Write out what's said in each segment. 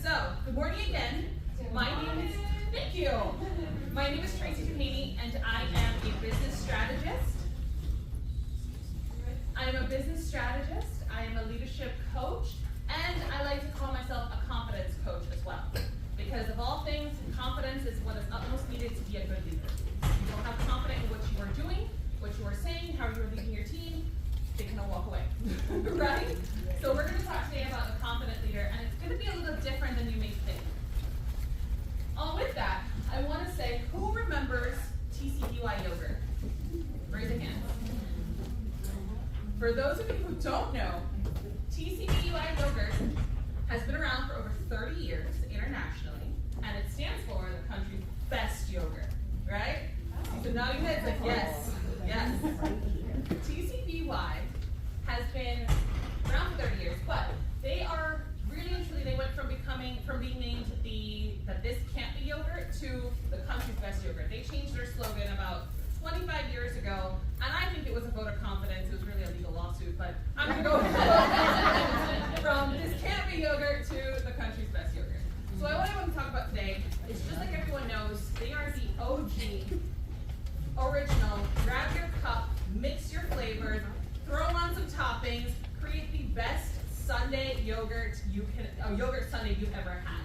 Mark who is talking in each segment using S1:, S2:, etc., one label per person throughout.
S1: So, good morning again. My name is TCBY, and I am a business strategist. I am a business strategist, I am a leadership coach, and I like to call myself a confidence coach as well. Because of all things, confidence is what is utmost needed to be a good leader. If you don't have confidence in what you are doing, what you are saying, how you are leading your team, they can all walk away, right? So we're going to talk today about the confident leader, and it's going to be a little different than you may think. With that, I want to say, who remembers TCBY yogurt? Raise a hand. For those of you who don't know, TCBY yogurt has been around for over 30 years internationally, and it stands for the country's best yogurt, right? So nodding heads like yes, yes. TCBY has been around for 30 years, but they are really and truly, they went from being named that this can't be yogurt to the country's best yogurt. They changed their slogan about 25 years ago, and I think it was a vote of confidence. It was really a legal lawsuit, but I'm going to go ahead from this can't be yogurt to the country's best yogurt. So what I want to talk about today is, just like everyone knows, they are the OG, original, grab your cup, mix your flavors, throw on some toppings, create the best Sunday yogurt yogurt sundae you've ever had,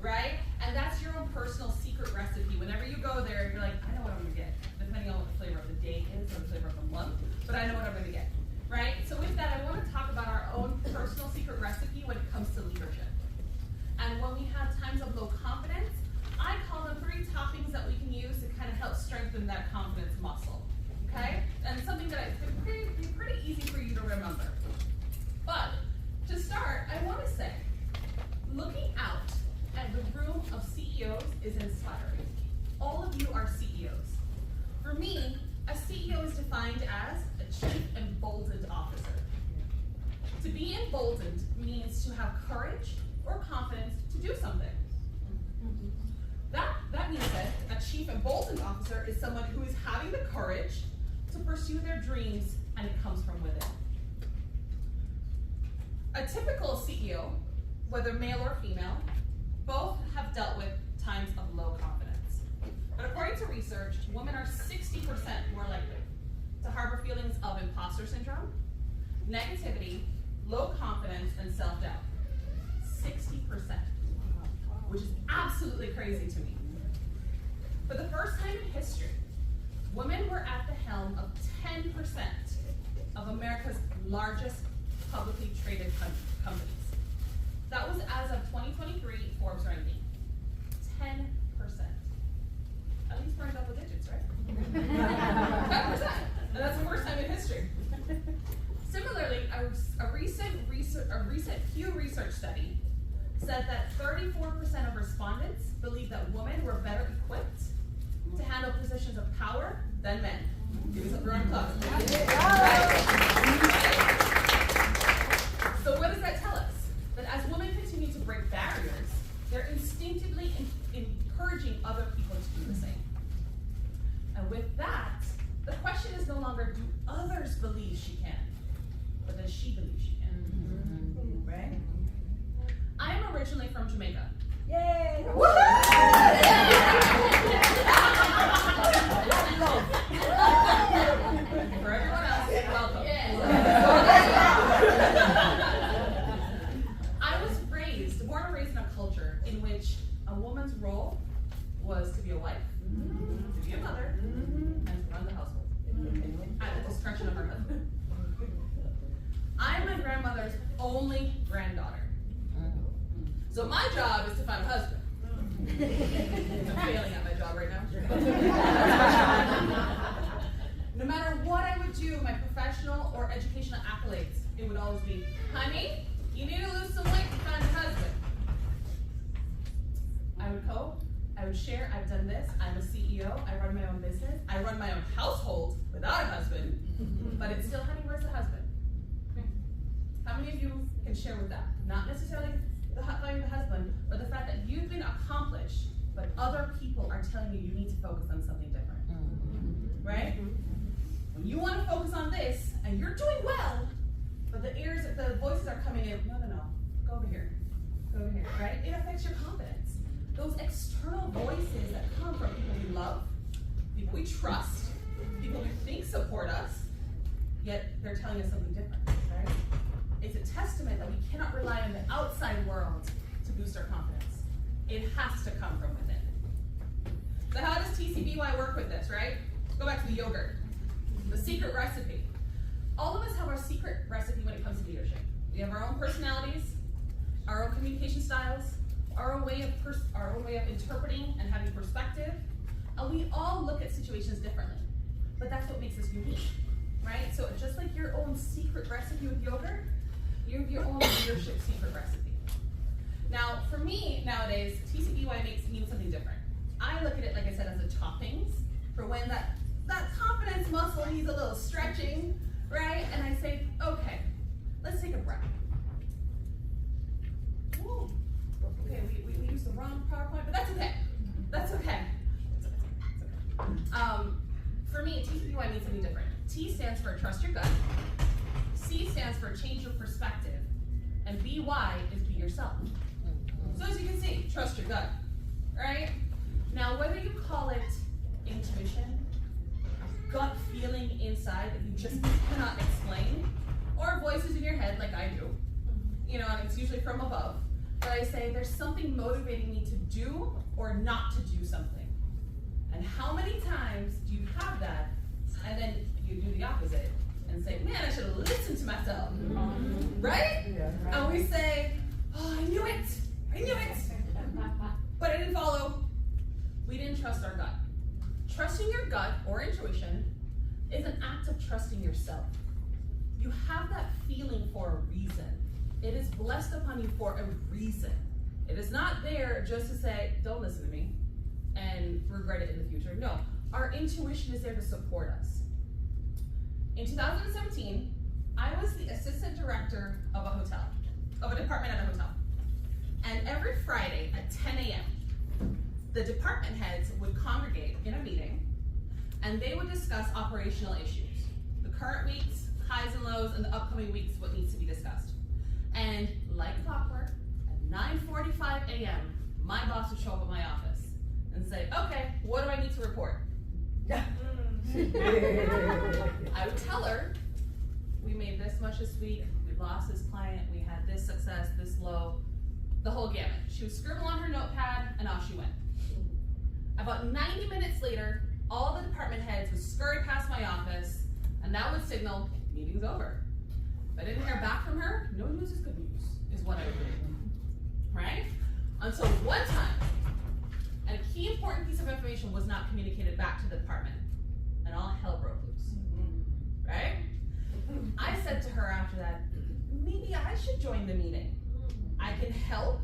S1: right? And that's your own personal secret recipe. Whenever you go there, you're like, I know what I'm going to get, depending on what the flavor of the day is or the flavor of the month, but I know what I'm going to get, right? So with that, I want to talk about our own personal secret recipe when it comes to leadership. And when we have times of low confidence, I call them 3 toppings that we can use to kind of help strengthen that confidence muscle, okay? And something that it's been pretty easy for you to remember. But to start, I want to say, looking out at the room of CEOs is inspiring. All of you are CEOs. For me, a CEO is defined as a chief emboldened officer. To be emboldened means to have courage or confidence to do something. That means that a chief emboldened officer is someone who is having the courage to pursue their dreams, and it comes from within. A typical CEO, whether male or female, both have dealt with times of low confidence. But according to research, women are 60% more likely to harbor feelings of imposter syndrome, negativity, low confidence, and self-doubt. 60%, which is absolutely crazy to me. For the first time in history, women were at the helm of 10% of America's largest publicly traded companies. That was as of 2023 Forbes ranking. 10%. At least we're in double digits, right? 10%. And that's the first time in history. Similarly, a recent Pew Research study said that 34% of respondents believe that women were better equipped to handle positions of power than men. Give us a round of applause. So what does that tell us? That as women continue to break barriers, they're instinctively encouraging other people to do the same. And with that, the question is no longer, do others believe she can? But does she believe she can? Mm-hmm. Right? I am originally from Jamaica. Yay! For everyone else, welcome. I was born and raised in a culture in which a woman's role was to be a wife, to be a mother, and to run the household at the discretion of her husband. I'm my grandmother's only granddaughter. So my job is to find a husband. I'm failing at my job right now. No matter what I would do, my professional or educational accolades, it would always be, honey, you need to lose some weight to find a husband. I would cope, I would share, I've done this, I'm a CEO, I run my own business, I run my own household without a husband, but it's still, honey, where's the husband? How many of you can share with that? Not necessarily finding the husband, but the fact that you've been accomplished, but other people are telling you need to focus on something different. Right? When you want to focus on this, and you're doing well, but the voices are coming in, no, go over here, right? It affects your those external voices that come from people we love, people we trust, people we think support us, yet they're telling us something different, right? It's a testament that we cannot rely on the outside world to boost our confidence. It has to come from within. So how does TCBY work with this, right? Let's go back to the yogurt. The secret recipe. All of us have our secret recipe when it comes to leadership. We have our own personalities, our own communication styles, our own way of interpreting and having perspective, and we all look at situations differently. But that's what makes us unique, right? So just like your own secret recipe with yogurt, you have your own leadership secret recipe. Now, for me nowadays, TCBY means something different. I look at it, like I said, as the toppings for when that confidence muscle needs a little stretching, right? And I say, okay, let's take a breath. Ooh. Okay, we used the wrong PowerPoint, but that's okay. That's okay. For me, TCBY means something different. T stands for trust your gut. C stands for change your perspective. And BY is be yourself. So as you can see, trust your gut, right? Now, whether you call it intuition, gut feeling inside that you just cannot explain, or voices in your head like I do, and it's usually from above, where I say there's something motivating me to do or not to do something. And how many times do you have that, and then you do the opposite and say, man, I should have listened to myself, right? Yeah, right? And we say, oh, I knew it, but I didn't follow. We didn't trust our gut. Trusting your gut or intuition is an act of trusting yourself. You have that feeling for a reason. It is blessed upon you for a reason. It is not there just to say, don't listen to me and regret it in the future. No, our intuition is there to support us. In 2017, I was the assistant director of a department at a hotel. And every Friday at 10 a.m., the department heads would congregate in a meeting, and they would discuss operational issues. The current week's highs and lows, and the upcoming week's what needs to be discussed. And like clockwork, at 9:45 a.m., my boss would show up at my office and say, okay, what do I need to report? I would tell her, we made this much this week, we lost this client, we had this success, this low, the whole gamut. She would scribble on her notepad, and off she went. About 90 minutes later, all the department heads would scurry past my office, and that would signal, meeting's over. If I didn't hear back from her, no news is good news, is what I would do, right? Until one time, and a key important piece of information was not communicated back to the department, and all hell broke loose, right? I said to her after that, maybe I should join the meeting. I can help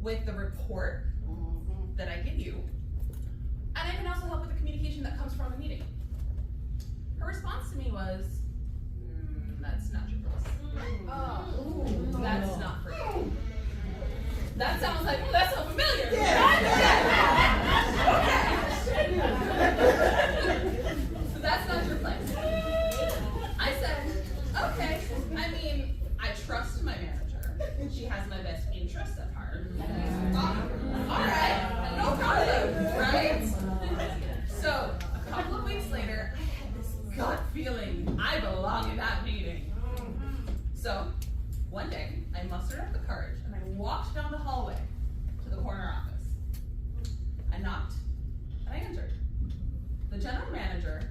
S1: with the report that I give you, and I can also help with the communication that comes from the meeting. Her response to me was, that's not your place. That's not for you. That sounds like, that sounds familiar. So that's not your place. I said, okay, I mean, I trust my manager. She has my best interests at heart. All right, no problem, right? So a couple of weeks later, I had this gut feeling I belong in that meeting. So one day, I mustered up the courage and I walked down the hallway to the corner office. I knocked and I entered. The general manager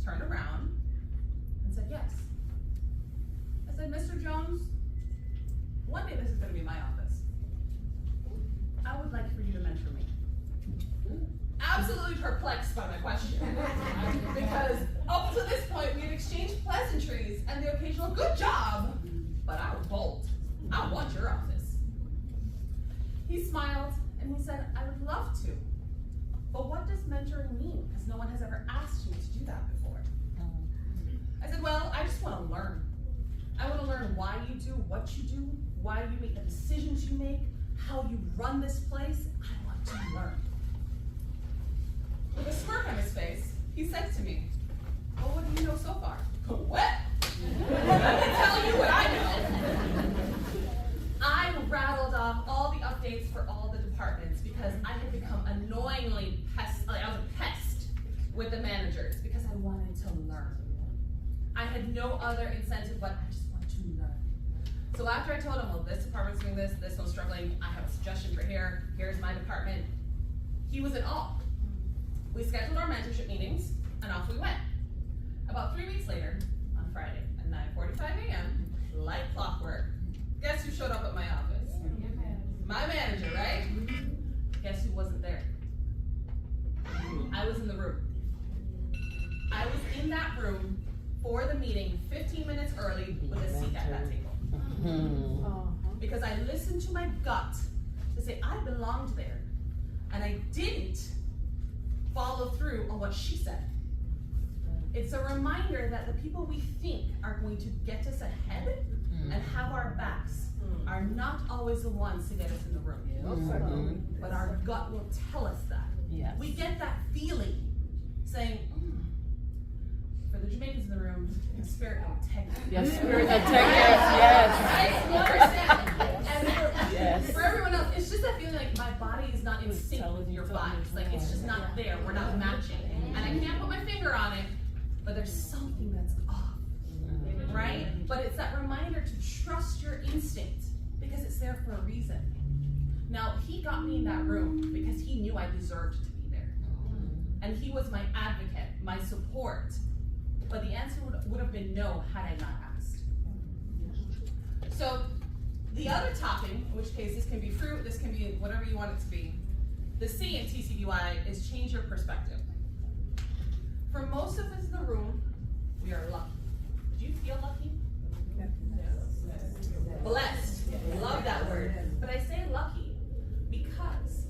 S1: turned around and said, yes. I said, Mr. Jones, one day this is going to be my office. I would like for you to mentor me. Absolutely perplexed by my question. Because up to this point, we had exchanged pleasantries and the occasional good job, but I was bold. I want your office. He smiled and he said, I would love to. But what does mentoring mean? Because no one has ever asked me to do that before. I said, well, I just want to learn. I want to learn why you do what you do, why you make the decisions you make, how you run this place. I want to learn. With a smirk on his face, he said to me, well, what do you know so far? What? Let me tell you what I know. I rattled off all the updates for all the departments because because I had become annoyingly I was a pest with the managers because I wanted to learn. I had no other incentive, but I just wanted to learn. So after I told him, well, this department's doing this one's struggling, I have a suggestion for here's my department, he was in awe. We scheduled our mentorship meetings, and off we went. About 3 weeks later, on Friday at 9:45 a.m., like clockwork, guess who showed up at my office? My manager, right? Guess who wasn't there? I was in the room. I was in that room for the meeting 15 minutes early with a seat at that table. Because I listened to my gut to say I belonged there, and I didn't follow through on what she said. It's a reminder that the people we think are going to get us ahead and have our backs are not always the ones to get us in the room. But our gut will tell us that.
S2: Yes.
S1: We get that feeling saying, for the Jamaicans in the room, the spirit will take it.
S2: Yes, spirit will take it. Yes.
S1: Right? And for everyone else, it's just that feeling like my body is not in sync with your bodies. Like it's just not there. We're not matching. And I can't put my finger on it, but there's something that's off. Right? But it's that reminder to trust your instinct because it's there for a reason. Now, he got me in that room because he knew I deserved to be there. And he was my advocate, my support. But the answer would have been no had I not asked. So, the other topping, in which case this can be fruit, this can be whatever you want it to be. The C in TCBY is change your perspective. For most of us in the room, we are lucky. Do you feel lucky? Yes. Blessed. Love that word. But I say lucky because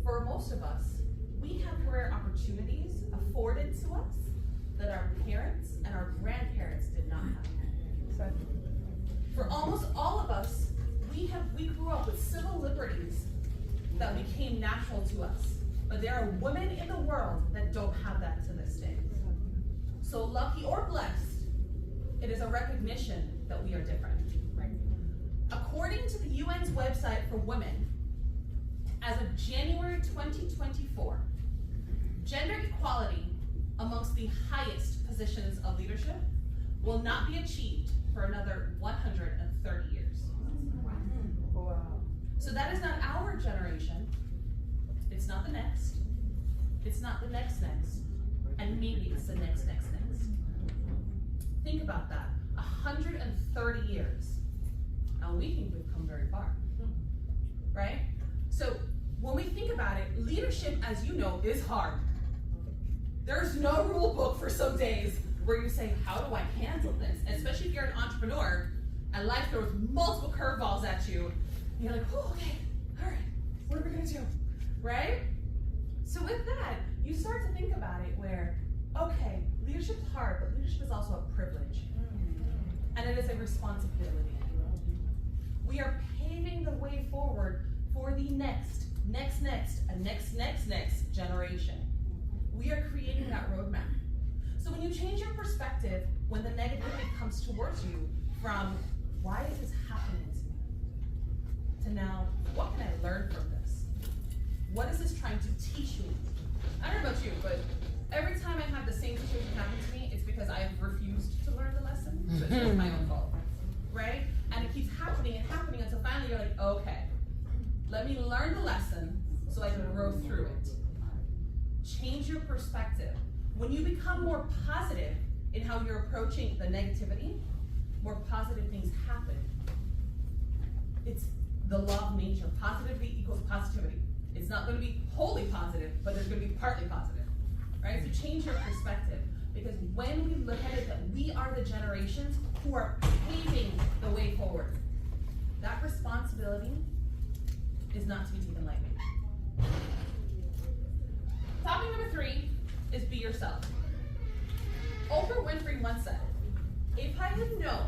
S1: for most of us, we have career opportunities afforded to us that our parents and our grandparents did not have. For almost all of us, we grew up with civil liberties that became natural to us. But there are women in the world that don't have that to this day. So lucky or blessed, it is a recognition that we are different. According to the UN's website for women, as of January 2024, gender equality amongst the highest positions of leadership will not be achieved for another 130 years.
S3: Wow.
S1: So that is not our generation. It's not the next. It's not the next, and maybe it's the next. Think about that. 130 years. And we think we've come very far. Right? So when we think about it, leadership, as you know, is hard. There's no rule book for some days where you say, how do I handle this? Especially if you're an entrepreneur and life throws multiple curveballs at you. And you're like, oh, okay, all right, what are we gonna do? Right? So with that, you start to think about it where, okay, leadership's hard, but leadership is also a privilege. And it is a responsibility. We are paving the way forward for the next generation. We are creating that roadmap. So when you change your perspective, when the negativity comes towards you from, why is this happening to me? To now, what can I learn from this? What is this trying to teach me? I don't know about you, but every time I have the same situation happen to me, it's because I have refused to learn the lesson. So it's my own fault, right? And it keeps happening until finally you're like, okay, let me learn the lesson so I can grow through it. Change your perspective. When you become more positive in how you're approaching the negativity, more positive things happen. It's the law of nature. Positivity equals positivity. It's not going to be wholly positive, but there's going to be partly positive, right? So change your perspective, because when we look at it that we are the generations who are paving the way forward, that responsibility is not to be taken lightly. Topic number 3 is be yourself. Oprah Winfrey once said, if I had known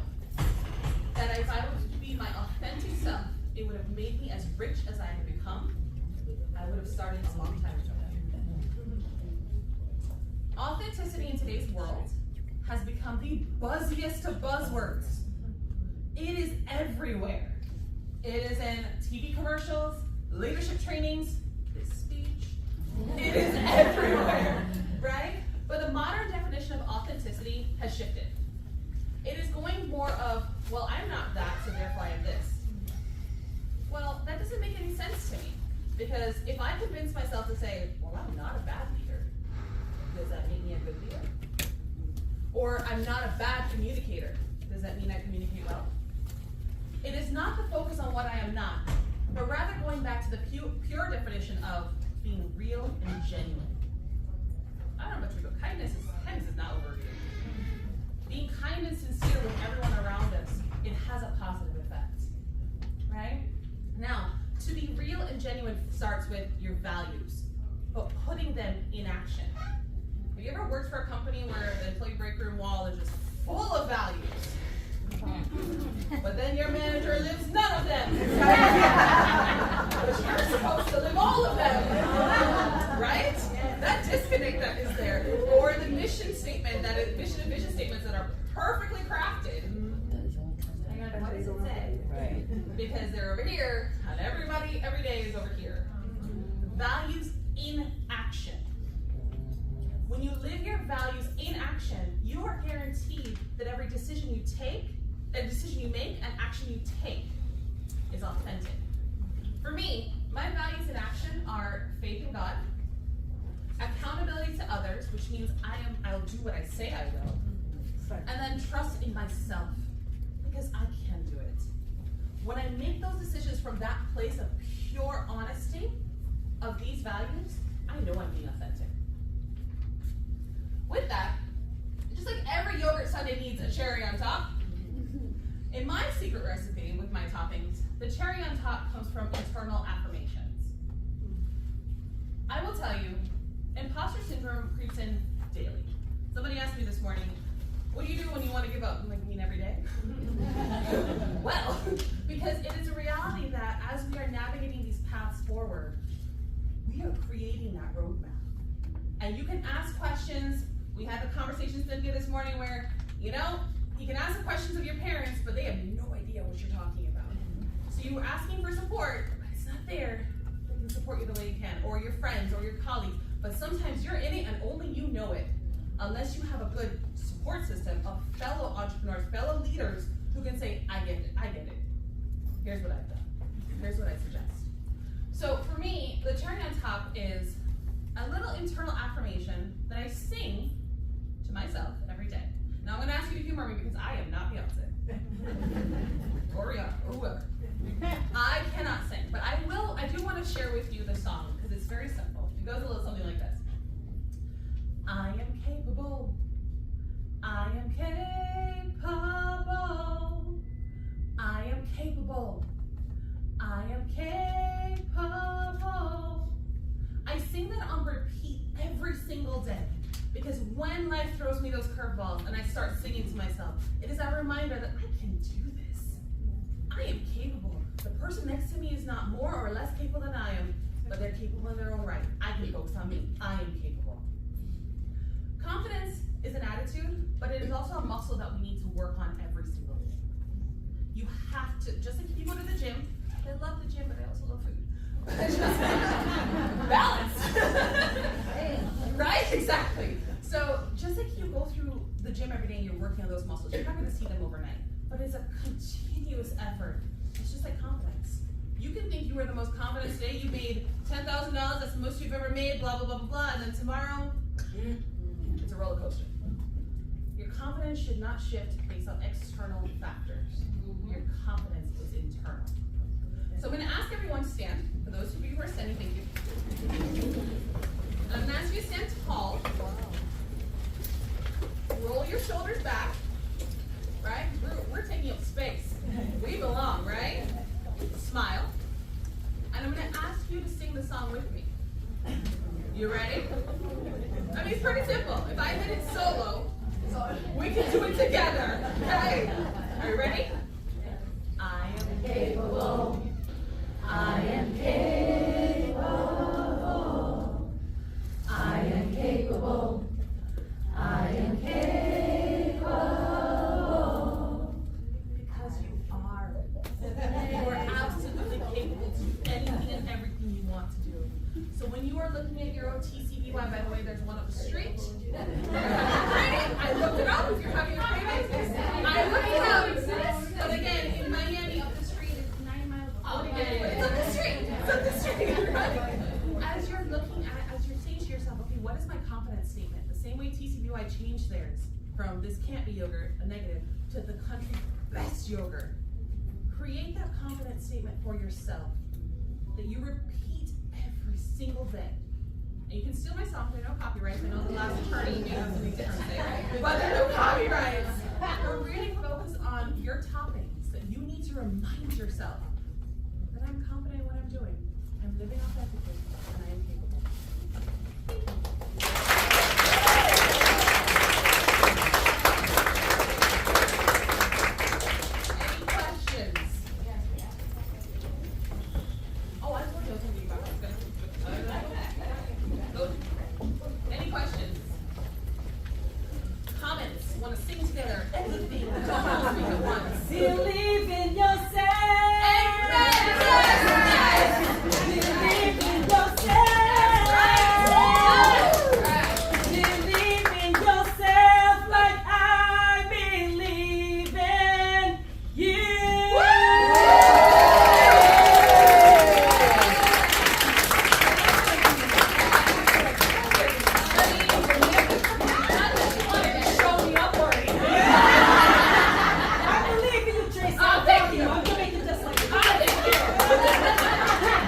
S1: that if I was to be my authentic self, it would have made me as rich as I have become, I would have started a long time ago. Authenticity in today's world has become the buzziest of buzzwords. It is everywhere. It is in TV commercials, leadership trainings, Because if I convince myself to say, well, I'm not a bad leader, does that make me a good leader? Or I'm not a bad communicator, does that mean I communicate well? It is not the focus on what I am not, but rather going back to the pure definition of being real and genuine. I don't know about you, but kindness is not overrated. Being kind and sincere with everyone around us, it has a positive effect, right? Now, to be real and genuine starts with your values, but putting them in action. Have you ever worked for a company where the employee break room wall is just full of values? But then your manager lives none of them. But you're supposed to live all of them. Right? That disconnect that is there. Or the mission statement, mission and vision statements that are perfectly crafted. Hang on, what does it say?
S2: Right.
S1: Because they're over here, and everybody every day is over here. Values in action. When you live your values in action, you are guaranteed that every decision you make, and action you take is authentic. For me, my values in action are faith in God, accountability to others, which means I'll do what I say I will, and then trust in myself, because I can do it. When I make those decisions from that place of pure honesty of these values, I know I'm being authentic. With that, just like every yogurt sundae needs a cherry on top, in my secret recipe with my toppings, the cherry on top comes from internal affirmations. I will tell you, imposter syndrome creeps in daily. Somebody asked me this morning, what do you do when you want to give up? I'm like, you mean every day? Well, because it is a reality that as we are navigating these paths forward, we are creating that roadmap. And you can ask questions. We had the conversation Cynthia this morning where, you can ask the questions of your parents, but they have no idea what you're talking about. So you were asking for support, but it's not there. They can support you the way you can, or your friends, or your colleagues. But sometimes you're in it and only you know it, unless you have a good support system of fellow entrepreneurs, fellow leaders who can say, I get it. Here's what I've done. Here's what I suggest. So for me, the cherry on top is a little internal affirmation that I sing to myself every day. Now I'm going to ask you to humor me because I am not Beyonce. or Rihanna, or whoever. I cannot sing, but I do want to share with you the song because it's very simple. It goes a little something like this. I am capable. I am capable. I am capable. I am capable. I sing that on repeat every single day. Because when life throws me those curveballs and I start singing to myself, it is a reminder that I can do this. I am capable. The person next to me is not more or less capable than I am, but they're capable in their own right. I can focus on me. I am capable. Confidence is an attitude, but it is also a muscle that we need to work on every single day. You have to, just like if you go to the gym, I love the gym, but I also love food. Balance. Right? Exactly. So just like you go through the gym every day and you're working on those muscles, you're not going to see them overnight. But it's a continuous effort. It's just like confidence. You can think you were the most confident today. You made $10,000. That's the most you've ever made, blah, blah, blah, blah, blah. And then tomorrow, it's a roller coaster. Your confidence should not shift based on external factors. Your confidence is internal. So I'm going to ask everyone to stand. For those of you who are standing, thank you. And I'm going to ask you to stand tall. Roll your shoulders back. Right? We're taking up space. We belong, right? Smile. And I'm going to ask you to sing the song with me. You ready? I mean, it's pretty simple. If I did it solo, we can do it together. Okay? Are you ready? I am capable. I am capable. I am capable. I am capable. Because you are. You are absolutely capable to do anything and everything you want to do. So when you are looking at your own TCBY, by the way, there's one up the street. I looked it up if you're having a craving. I looked it up. But again, in Miami, up the street is 9 miles. Oh, okay. But it's up the street. It's up the street. Right? yogurt, a negative, to the country's best yogurt. Create that confident statement for yourself that you repeat every single day. And you can steal my song, there are no copyrights. I know the last attorney may have something different to say, but there are no copyrights. But really focus on your toppings that you need to remind yourself that I'm confident in what I'm doing. I'm living authentically, and I am capable. Any questions? Oh, I told you I was going to be about Any questions? Comments? Want to sing together? Anything? Don't all speak at once.
S2: Believe in yourself. Believe in yourself. Believe in yourself like I believe in you.
S1: Show me up already.
S2: I believe in you, Tracy.
S1: Oh, thank you.
S2: I'm gonna make it just like you.
S1: Oh, thank you.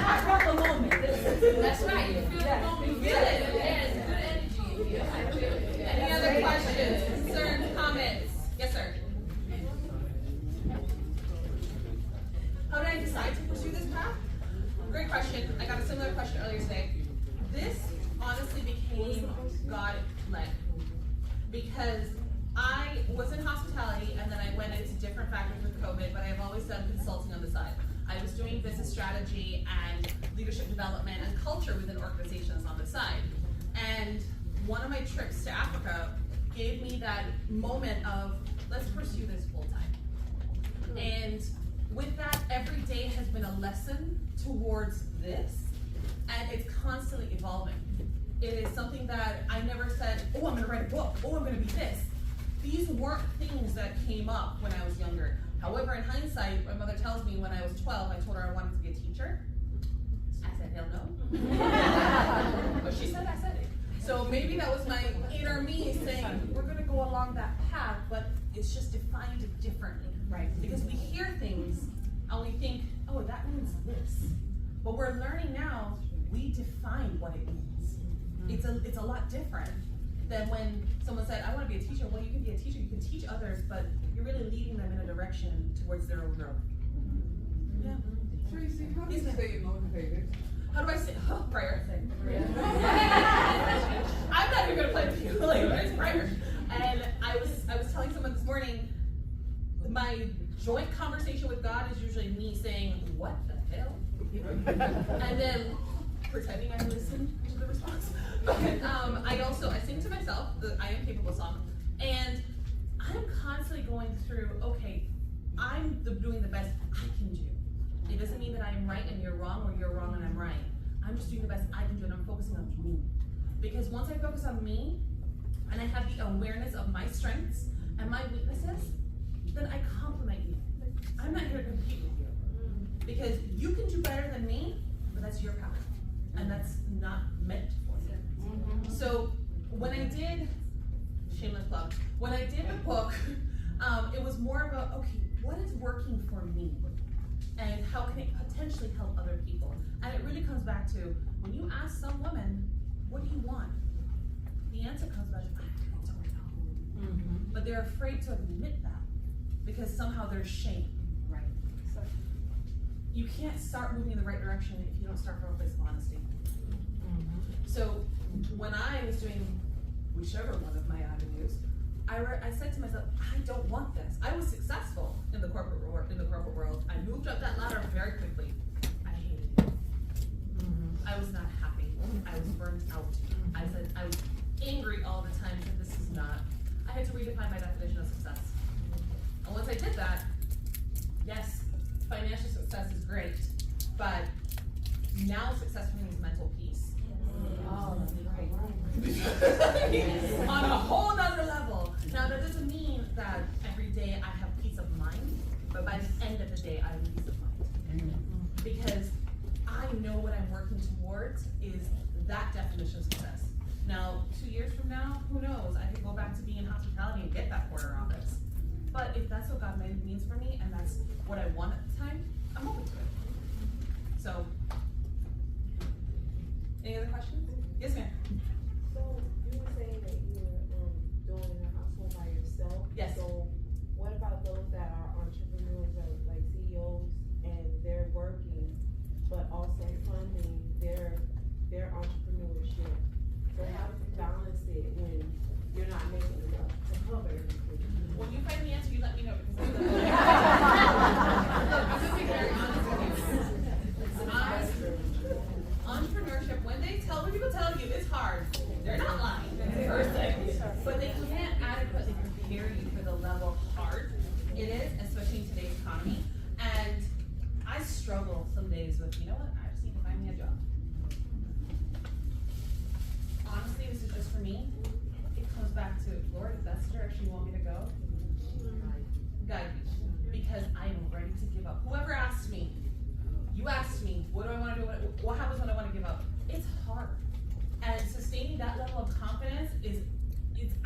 S2: I felt the moment.
S1: That's right. You feel it. You feel it. There's good energy. Any other questions, concerns, comments? Yes, sir. How did I decide to pursue this path? Great question. I got a similar question earlier today. This honestly became God-led because I was in hospitality and then I went into different factors with COVID, but I've always done consulting on the side. I was doing business strategy and leadership development and culture within organizations on the side. And one of my trips to Africa gave me that moment of, let's pursue this full time. And with that, every day has been a lesson towards this, and it's constantly evolving. It is something that I never said, oh, I'm gonna write a book, oh, I'm gonna be this. These weren't things that came up when I was younger. However, in hindsight, my mother tells me when I was 12, I told her I wanted to be a teacher. I said, hell no. But she said I said it. So maybe that was my inner me saying, we're gonna go along that path, but it's just defined differently.
S2: Right.
S1: Because we hear things and we think, oh, that means this. But we're learning now, we define what it means. It's a lot different than when someone said, I want to be a teacher. Well, you can be a teacher, you can teach others, but you're really leading them in a direction towards their own growth. Yeah.
S3: Tracy, how do you stay motivated?
S1: How do I say? Oh, prayer. I'm not even gonna play with you. Like, it's prayer. And I was telling someone this morning, my joint conversation with God is usually me saying, "What the hell?" and then pretending I listen to the response. But I sing to myself the "I Am Capable" song, and I'm constantly going through. Okay, I'm doing the best I can do. It doesn't mean that I am right and you're wrong, or you're wrong and I'm right. I'm just doing the best I can do, and I'm focusing on me. Because once I focus on me, and I have the awareness of my strengths and my weaknesses, then I compliment you. I'm not here to compete with you. Because you can do better than me, but that's your power. And that's not meant for you. So when I did, shameless plug, when I did the book, it was more about, okay, what is working for me? And how can it potentially help other people? And it really comes back to, when you ask some women, what do you want? The answer comes back, I don't know. But they're afraid to admit that because somehow there's shame.
S2: Right.
S1: You can't start moving in the right direction if you don't start from a place of honesty. So when I was doing whichever one of my avenues, I said to myself, I don't want this. I was successful in the corporate world. I moved up that ladder very quickly. I hated it. I was not happy. I was burnt out. I was angry all the time. That this is not. I had to redefine my definition of success. And once I did that, yes, financial success is great, but now success for me is mental peace.
S2: Oh, that's right.
S1: On a whole nother level. Now that doesn't mean that every day I have peace of mind, but by the end of the day I have peace of mind. Because I know what I'm working towards is that definition of success. Now, 2 years from now, who knows? I could go back to being in hospitality and get that corner office. But if that's what God means for me, and that's what I want at the time, I'm open to it. So, any other questions? Yes, ma'am.
S4: So you were saying that you were doing a household by yourself.
S1: Yes.
S4: So what about those that are entrepreneurs, like CEOs, and they're working, but also funding their entrepreneurship? So how do you balance it when you're not making enough to cover everything?
S1: When you find the answer, you let me know because I'm gonna be very honest with you. Entrepreneurship, when people tell you it's hard, they're not lying. That's the first thing. But they can't adequately prepare you for the level of hard it is, especially in today's economy. And I struggle some days with, you know what, I just need to find me a job. Honestly, this is just for me. It comes back to, Lord, if that's the direction you want me to go, guide me. Because I am ready to give up. Whoever asked me, you asked me, what do I want to do? What happens when I want to give up? It's hard. And sustaining that level of confidence it's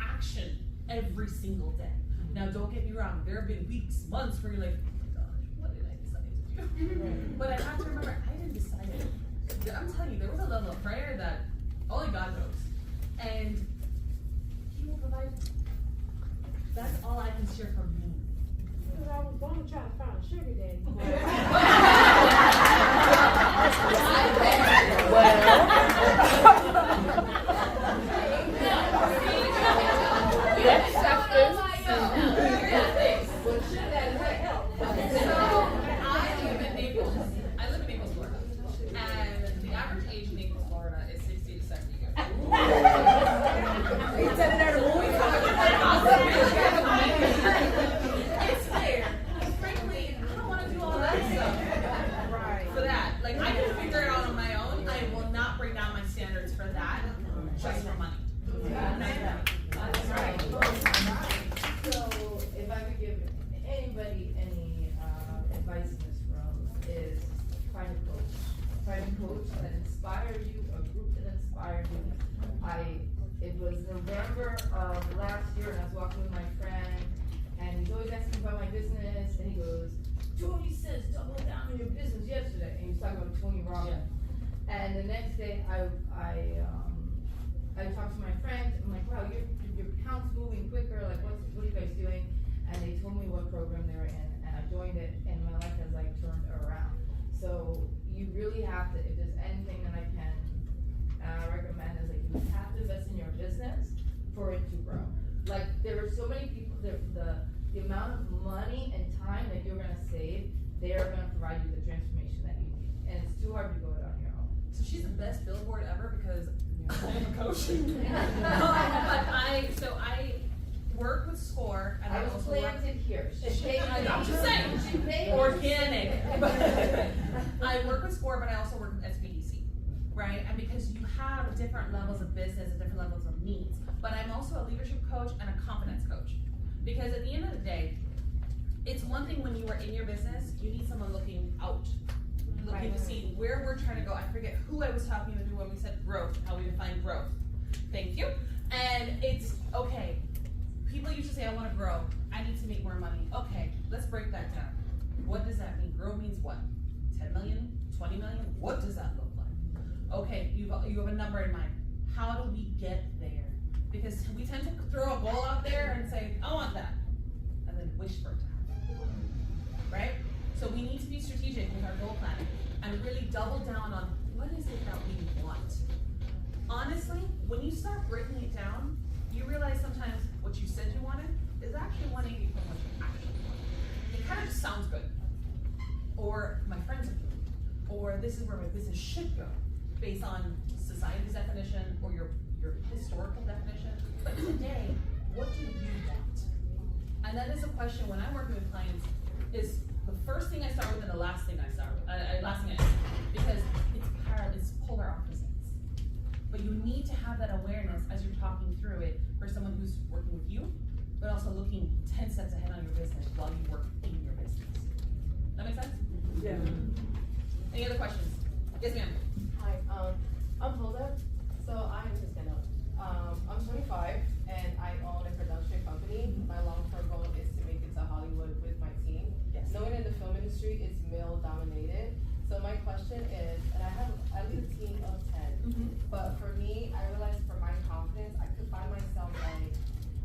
S1: action every single day. Now, don't get me wrong. There have been weeks, months where you're like, oh my gosh, what did I decide to do? But I have to remember, I didn't decide it. I'm telling you, there was a level of prayer that only God knows. And He will provide. That's all I can share from me.
S4: Because I was going to try to find a sugar daddy.
S1: I live in Naples, Florida. And the average age in Naples, Florida is 60 to 70 years. It's fair. And frankly, I don't want to do all that stuff. For that. Like, I can figure it out on my own. I will not bring down my standards for that just for money.
S5: That's right. So, if I could give anybody any advice in this room, is find a coach. Find a coach that inspires you, a group that inspires you. It was November of last year, and I was walking with my friend, and he's always asking about my business, and he goes, Tony says double down on your business yesterday, and he was talking about Tony Robbins. Yeah. And the next day, I talked to my friends. I'm like, wow, your account's moving quicker. Like, what are you guys doing? And they told me what program they were in, and I joined it, and my life has like turned around. So you really have to. If there's anything that I can recommend, is like you have to invest in your business for it to grow. Like there are so many people. The amount of money and time that you're gonna save, they are gonna provide you the transformation that you need, and it's too hard to go it on your own.
S1: So she's the best billboard ever because I'm a coach. But I work with SCORE, and
S5: I was
S1: also
S5: planted here.
S1: I'm just saying, organic. I work with SCORE, but I also work with SBDC, right? And because you have different levels of business and different levels of needs, but I'm also a leadership coach and a confidence coach. Because at the end of the day, it's one thing when you are in your business, you need someone looking out, looking to see where we're trying to go. I forget who I was talking to when we said growth, how we define growth. Thank you. And it's, okay, people used to say, I want to grow. I need to make more money. Okay, let's break that down. What does that mean? Grow means what? 10 million? 20 million? What does that look like? Okay, you have a number in mind. How do we get there? Because we tend to throw a goal out there and say, I want that, and then wish for it to happen, right? So we need to be strategic with our goal planning and really double down on what is it that we want. Honestly, when you start breaking it down, you realize sometimes what you said you wanted is actually 180 from what you actually want. It kind of just sounds good. Or my friends are doing, or this is where my business should go, based on society's definition or your historical definition. But today, what do you want? And that is a question when I'm working with clients, is the first thing I start with and the last thing I start with, last thing I say, because it's polar opposites. But you need to have that awareness as you're talking through it for someone who's working with you, but also looking 10 steps ahead on your business while you work in your business. That make sense?
S2: Yeah.
S1: Any other questions? Yes, ma'am.
S6: Hi, I'm Hulda. So I'm just gonna industry is male dominated. So my question is, and I lead a team of 10, but for me, I realized for my confidence, I could find myself like,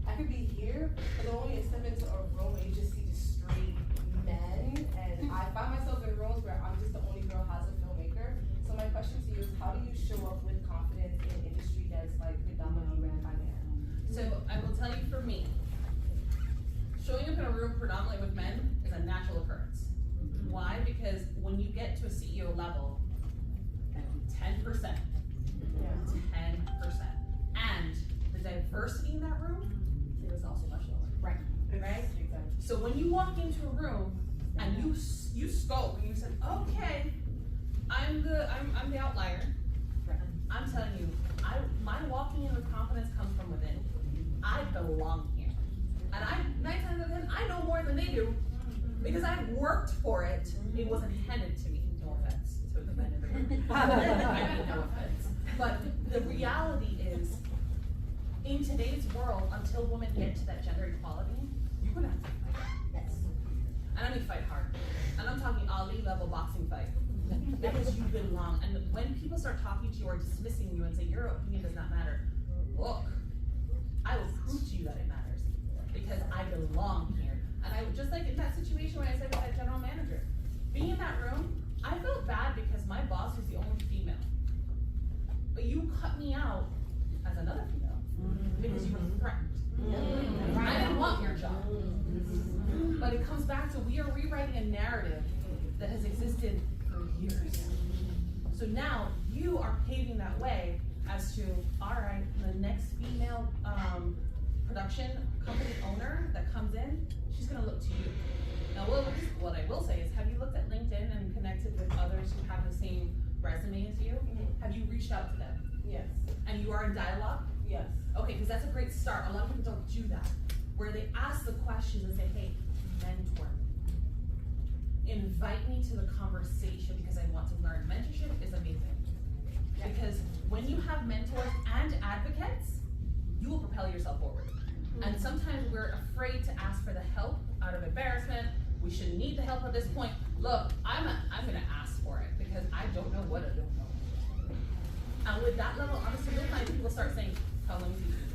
S6: I could be here, but the moment you step into a room and you just see just straight men, and I find myself in rooms where I'm just the only girl as a filmmaker. So my question to you is, how do you show up with confidence in an industry that's like predominantly ran by men?
S1: So I will tell you, for me, showing up in a room predominantly with men is a natural occurrence. Why? Because when you get to a CEO level, 10%, 10%, and the diversity in that room is also much lower. Right. Right?
S6: Exactly.
S1: So when you walk into a room and you scope and you said, okay, I'm the outlier. I'm telling you, my walking in with confidence comes from within. I belong here. And 9 times out of 10, I know more than they do because I've worked for it. It wasn't handed to me. No offense to the men in the room. I mean, no offense. But the reality is, in today's world, until women get to that gender equality, you're gonna have to fight. Yes. And I mean fight hard. And I'm talking Ali level boxing fight. Because you belong. And when people start talking to you or dismissing you and say your opinion does not matter, look, I will prove to you that it matters. Because I belong here. And I just like in that situation when I said with that general manager, being in that room, I felt bad because my boss was the only female. But you cut me out as another female because you were threatened. I didn't want your job. But it comes back to we are rewriting a narrative that has existed for years. So now you are paving that way as to, all right, the next female production company owner that comes in, she's gonna look to you. Now what I will say is, have you looked at LinkedIn and connected with others who have the same resume as you? Have you reached out to them?
S6: Yes.
S1: And you are in dialogue?
S6: Yes.
S1: Okay, because that's a great start. A lot of people don't do that. Where they ask the questions and say, hey, mentor me. Invite me to the conversation because I want to learn. Mentorship is amazing. Because when you have mentors and advocates, you will propel yourself forward. And sometimes we're afraid to ask for the help out of embarrassment. We should need the help at this point. Look, I'm gonna ask for it because I don't know what I don't know. And with that level, honestly, you'll find people start saying, come, let me teach you.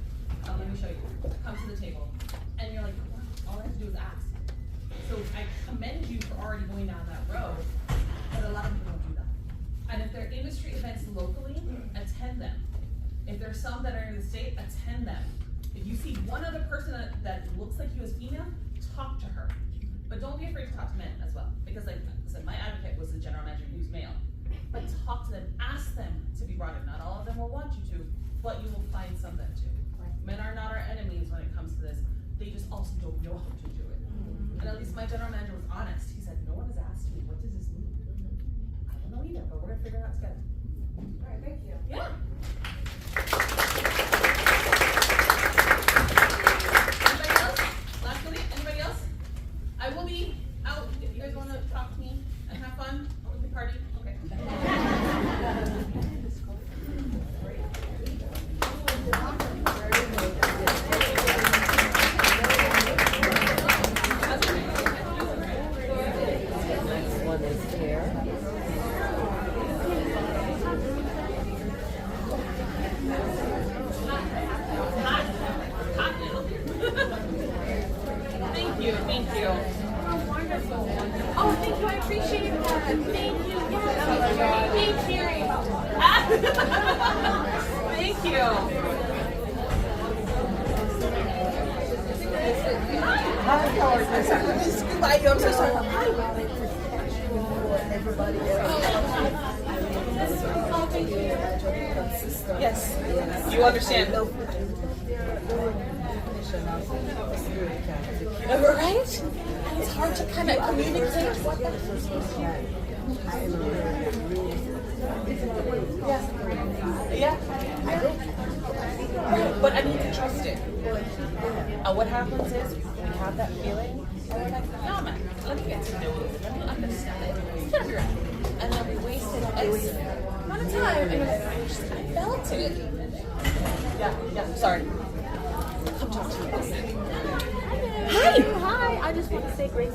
S1: Come, let me show you. Come to the table. And you're like, wow, all I have to do is ask. So I commend you for already going down that road, but a lot of people don't do that. And if there are industry events locally, attend them. If there's some that are in the state, attend them. If you see one other person that looks like you as female, talk to her. But don't be afraid to talk to men as well. Because like I said, my advocate was the general manager who's male. But talk to them, ask them to be brought in. Not all of them will want you to, but you will find some that do. Men are not our enemies when it comes to this. They just also don't know how to do it. And at least my general manager was honest. He said, no one has asked me, what does this mean? I don't know either, but we're gonna figure it out together.
S6: All right, thank you.
S1: Yeah. Anybody else? Lastly, anybody else? I will be out if you guys want to talk to me and have fun. We can party. Okay. Thank you. Oh, wonderful. Oh, thank you. I appreciate that. Thank you. Yes. Thank you. Thank you.
S2: Hi, how are you? I'm so sorry. Everybody
S1: Oh, thank you. Yes. You understand. Right? And it's hard to kind of communicate. Yeah. But I need to trust it. What happens is we have that feeling, and we're like, no, man, let me get to know it. Let me understand it. It's gonna be right. And then we wasted X amount of time, and I felt it. Yeah, sorry. Come talk to me. Hi.
S7: Hi. I just want to say great.